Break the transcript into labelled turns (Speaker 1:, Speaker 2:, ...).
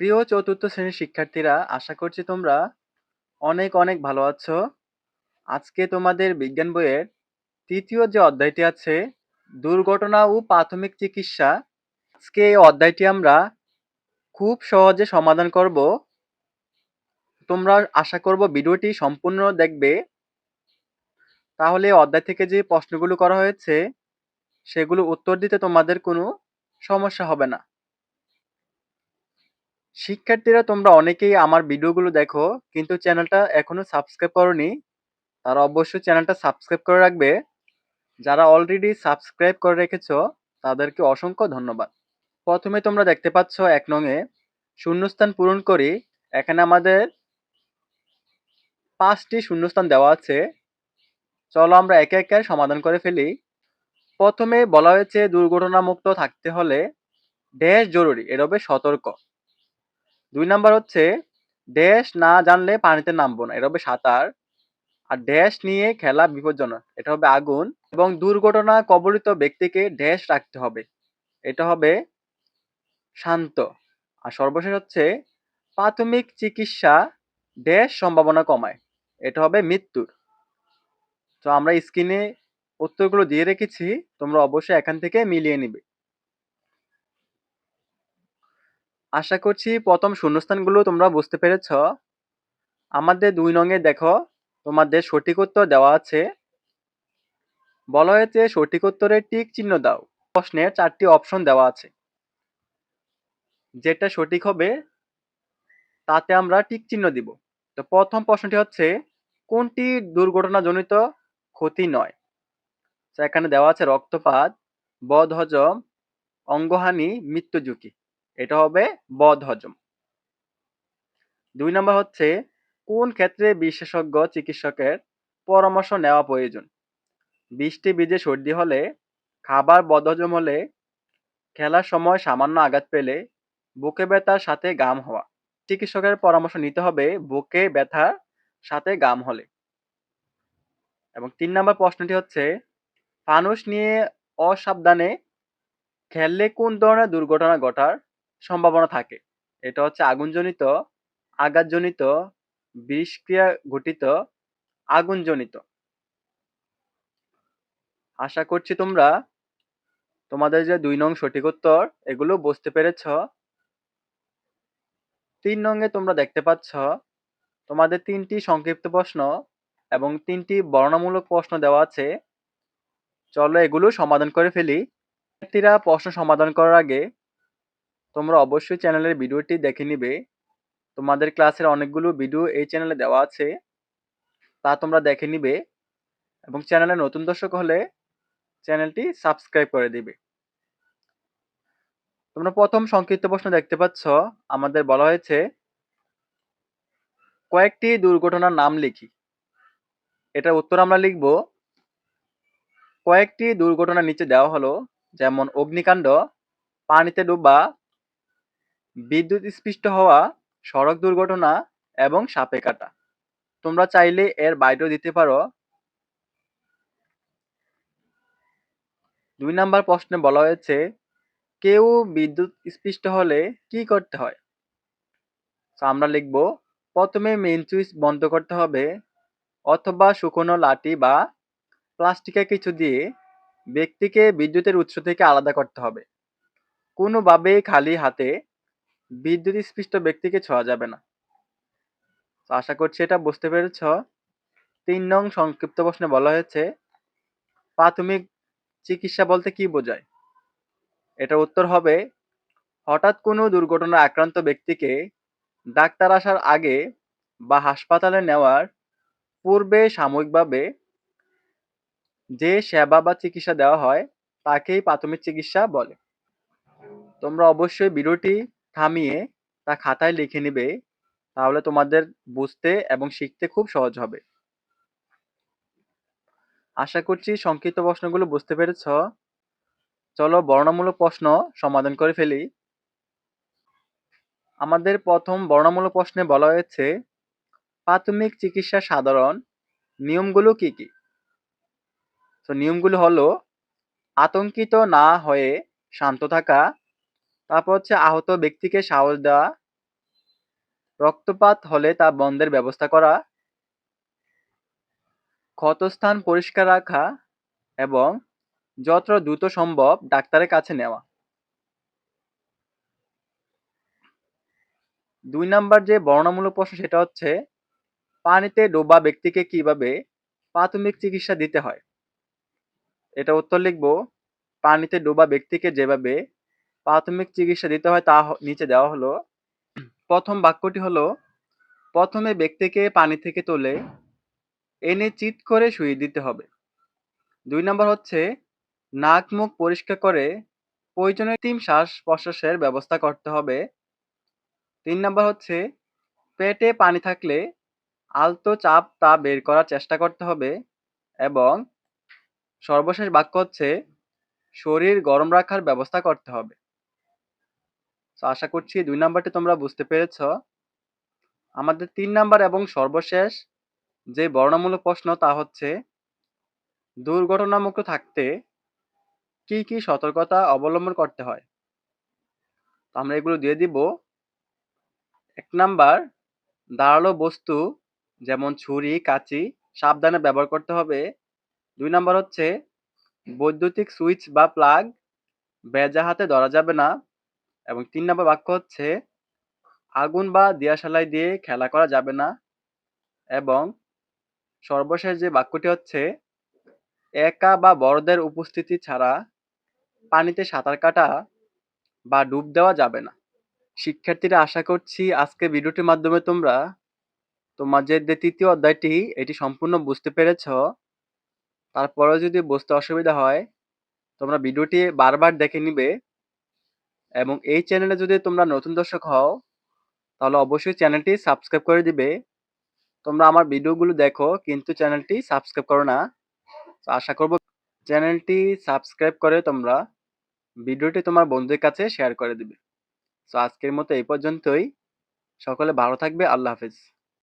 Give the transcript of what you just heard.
Speaker 1: প্রিয় চতুর্থ শ্রেণীর শিক্ষার্থীরা, আশা করছি তোমরা অনেক অনেক ভালো আছো। আজকে তোমাদের বিজ্ঞান বইয়ের তৃতীয় যে অধ্যায়টি আছে, দুর্ঘটনা ও প্রাথমিক চিকিৎসা, আজকে এই অধ্যায়টি আমরা খুব সহজে সমাধান করব। তোমরা আশা করব ভিডিওটি সম্পূর্ণ দেখবে, তাহলে এই অধ্যায় থেকে যে প্রশ্নগুলো করা হয়েছে সেগুলো উত্তর দিতে তোমাদের কোনো সমস্যা হবে না। শিক্ষার্থীরা, তোমরা অনেকেই আমার ভিডিওগুলো দেখো কিন্তু চ্যানেলটা এখনো সাবস্ক্রাইব করোনি। তারা অবশ্যই চ্যানেলটা সাবস্ক্রাইব করে রাখবে। যারা অলরেডি সাবস্ক্রাইব করে রেখেছো তাদেরকে অসংখ্য ধন্যবাদ। প্রথমে তোমরা দেখতে পাচ্ছ ১ নংয়ে শূন্যস্থান পূরণ করি। এখানে আমাদের ৫টি শূন্যস্থান দেওয়া আছে। চলো আমরা একে একে সমাধান করে ফেলি। প্রথমে বলা হয়েছে দুর্ঘটনামুক্ত থাকতে হলে ড্যাশ জরুরি, এটা হবে সতর্ক। ২ নাম্বার হচ্ছে ড্যাশ না জানলে পানিতে নামবো না, এটা হবে সাঁতার। আর ড্যাশ নিয়ে খেলা বিপজ্জনক, এটা হবে আগুন। এবং দুর্ঘটনা কবলিত ব্যক্তিকে ড্যাশ রাখতে হবে, এটা হবে শান্ত। আর সর্বশেষ হচ্ছে প্রাথমিক চিকিৎসা ড্যাশ সম্ভাবনা কমায়, এটা হবে মৃত্যুর। তো আমরা স্ক্রিনে উত্তরগুলো দিয়ে রেখেছি, তোমরা অবশ্যই এখান থেকে মিলিয়ে নিবে। আশা করছি প্রথম শূন্যস্থানগুলো তোমরা বুঝতে পেরেছ। আমাদের ২ নংয়ে দেখো, তোমাদের সঠিক উত্তর দেওয়া আছে। বলা হয়েছে সঠিক উত্তরে টিক চিহ্ন দাও। প্রশ্নের ৪টি অপশন দেওয়া আছে, যেটা সঠিক হবে তাতে আমরা টিক চিহ্ন দিব। তো প্রথম প্রশ্নটি হচ্ছে কোনটি দুর্ঘটনাজনিত ক্ষতি নয়? তো এখানে দেওয়া আছে রক্তপাত, বদহজম, অঙ্গহানি, মৃত্যু ঝুঁকি, এটা হবে বদহজম। ২ নম্বর হচ্ছে কোন ক্ষেত্রে বিশেষজ্ঞ চিকিৎসকের পরামর্শ নেওয়া প্রয়োজন? বৃষ্টি ভিজে সর্দি হলে, খাবার বদহজম হলে, খেলার সময় সামান্য আঘাত পেলে, বুকে ব্যথার সাথে গাম হওয়া। চিকিৎসকের পরামর্শ নিতে হবে বুকে ব্যথার সাথে গাম হলে। এবং ৩ নম্বর প্রশ্নটি হচ্ছে ফানুস নিয়ে অসাবধানে খেললে কোন ধরনের দুর্ঘটনা ঘটার সম্ভাবনা থাকে? এটা হচ্ছে আগুনজনিত, আঘাতজনিত, বিষক্রিয়া ঘটিত, আগুনজনিত। আশা করছি তোমরা তোমাদের যে ২ নং সঠিক উত্তর এগুলো বুঝতে পেরেছ। ৩ নংয়ে তোমরা দেখতে পাচ্ছ তোমাদের ৩টি সংক্ষিপ্ত প্রশ্ন এবং ৩টি বর্ণনামূলক প্রশ্ন দেওয়া আছে। চলো এগুলো সমাধান করে ফেলি। শিক্ষার্থীরা, প্রশ্ন সমাধান করার আগে তোমরা অবশ্যই চ্যানেলের ভিডিওটি দেখে নিবে। তোমাদের ক্লাসের অনেকগুলো ভিডিও এই চ্যানেলে দেওয়া আছে, তা তোমরা দেখে নিবে। এবং চ্যানেলে নতুন দর্শক হলে চ্যানেলটি সাবস্ক্রাইব করে দিবে। তোমরা প্রথম সংক্ষিপ্ত প্রশ্ন দেখতে পাচ্ছ। আমাদের বলা হয়েছে কয়েকটি দুর্ঘটনার নাম লিখি। এটার উত্তর আমরা লিখব কয়েকটি দুর্ঘটনা নিচে দেওয়া হলো, যেমন অগ্নিকাণ্ড, পানিতে ডুবা, বিদ্যুৎ স্পৃষ্ট হওয়া, সড়ক দুর্ঘটনা এবং সাপে কাটা। তোমরা চাইলে এর বাইরেও দিতে পারো। ২ নাম্বার প্রশ্নে বলা হয়েছে কেউ বিদ্যুৎ স্পৃষ্ট হলে কি করতে হয়? তো আমরা লিখব প্রথমে মেইন সুইচ বন্ধ করতে হবে, অথবা শুকনো লাঠি বা প্লাস্টিকের কিছু দিয়ে ব্যক্তিকে বিদ্যুতের উৎস থেকে আলাদা করতে হবে। কোনোভাবেই খালি হাতে বিদ্যুৎ স্পৃষ্ট ব্যক্তিকে ছোঁয়া যাবে না। তো আশা করছি এটা বুঝতে পেরেছ। ৩ নং সংক্ষিপ্ত প্রশ্নে বলা হয়েছে প্রাথমিক চিকিৎসা বলতে কি বোঝায়? এটার উত্তর হবে হঠাৎ কোনো দুর্ঘটনায় আক্রান্ত ব্যক্তিকে ডাক্তার আসার আগে বা হাসপাতালে নেওয়ার পূর্বে সাময়িকভাবে যে সেবা বা চিকিৎসা দেওয়া হয় তাকেই প্রাথমিক চিকিৎসা বলে। তোমরা অবশ্যই ভিডিওটি থামিয়ে তা খাতায় লিখে নিবে, তাহলে তোমাদের বুঝতে এবং শিখতে খুব সহজ হবে। আশা করছি সংক্ষিপ্ত প্রশ্নগুলো বুঝতে পেরেছ। চলো বর্ণনামূলক প্রশ্ন সমাধান করে ফেলি। আমাদের প্রথম বর্ণনামূলক প্রশ্নে বলা হয়েছে প্রাথমিক চিকিৎসার সাধারণ নিয়মগুলো কি কি? তো নিয়মগুলো হলো আতঙ্কিত না হয়ে শান্ত থাকা, তারপর হচ্ছে আহত ব্যক্তিকে সাহস দেওয়া, রক্তপাত হলে তা বন্ধের ব্যবস্থা করা, ক্ষতস্থান পরিষ্কার রাখা এবং যত দ্রুত সম্ভব ডাক্তারের কাছে নেওয়া। ২ নাম্বার যে বর্ণনামূলক প্রশ্ন সেটা হচ্ছে পানিতে ডোবা ব্যক্তিকে কিভাবে প্রাথমিক চিকিৎসা দিতে হয়। এটা উত্তর লিখব, পানিতে ডোবা ব্যক্তিকে যেভাবে প্রাথমিক চিকিৎসা দিতে হয় তা নিচে দেওয়া হলো। প্রথম বাক্যটি হলো, প্রথমে ব্যক্তিকে পানি থেকে তুলে এনে চিৎ করে শুইয়ে দিতে হবে। ২ নাম্বার হচ্ছে নাক মুখ পরিষ্কার করে প্রয়োজনে কৃত্রিম শ্বাস প্রশ্বাসের ব্যবস্থা করতে হবে। ৩ নাম্বার হচ্ছে পেটে পানি থাকলে আলতো চাপ তা বের করার চেষ্টা করতে হবে এবং সর্বশেষ বাক্য হচ্ছে শরীর গরম রাখার ব্যবস্থা করতে হবে। তো আশা করছি ২ নাম্বারটি তোমরা বুঝতে পেরেছ। আমাদের ৩ নাম্বার এবং সর্বশেষ যে বর্ণনামূলক প্রশ্ন তা হচ্ছে দুর্ঘটনামুক্ত থাকতে কি কি সতর্কতা অবলম্বন করতে হয়। তো আমরা এগুলো দিয়ে দিব। ১ নাম্বার, ধারালো বস্তু যেমন ছুরি, কাঁচি সাবধানে ব্যবহার করতে হবে। ২ নাম্বার হচ্ছে বৈদ্যুতিক সুইচ বা প্লাগ ভেজা হাতে ধরা যাবে না এবং ৩ নাম্বার বাক্য হচ্ছে আগুন বা দিয়াশালাই দিয়ে খেলা করা যাবে না এবং সর্বশেষ যে বাক্যটি হচ্ছে একা বা বড়দের উপস্থিতি ছাড়া পানিতে সাঁতার কাটা বা ডুব দেওয়া যাবে না। শিক্ষার্থীরা, আশা করছি আজকের ভিডিওটির মাধ্যমে তোমরা তোমাদের যে ৩য় অধ্যায়টি এটি সম্পূর্ণ বুঝতে পেরেছ। তারপরেও যদি বুঝতে অসুবিধা হয় তোমরা ভিডিওটি বারবার দেখে নিবে এবং এই চ্যানেলে যদি তোমরা নতুন দর্শক হও তাহলে অবশ্যই চ্যানেলটি সাবস্ক্রাইব করে দিবে। তোমরা আমার ভিডিওগুলো দেখো কিন্তু চ্যানেলটি সাবস্ক্রাইব করো না। তো আশা করব চ্যানেলটি সাবস্ক্রাইব করে তোমরা ভিডিওটি তোমার বন্ধুদের কাছে শেয়ার করে দিবে। তো আজকের মতো এই পর্যন্তই। সকলে ভালো থাকবে। আল্লাহ হাফেজ।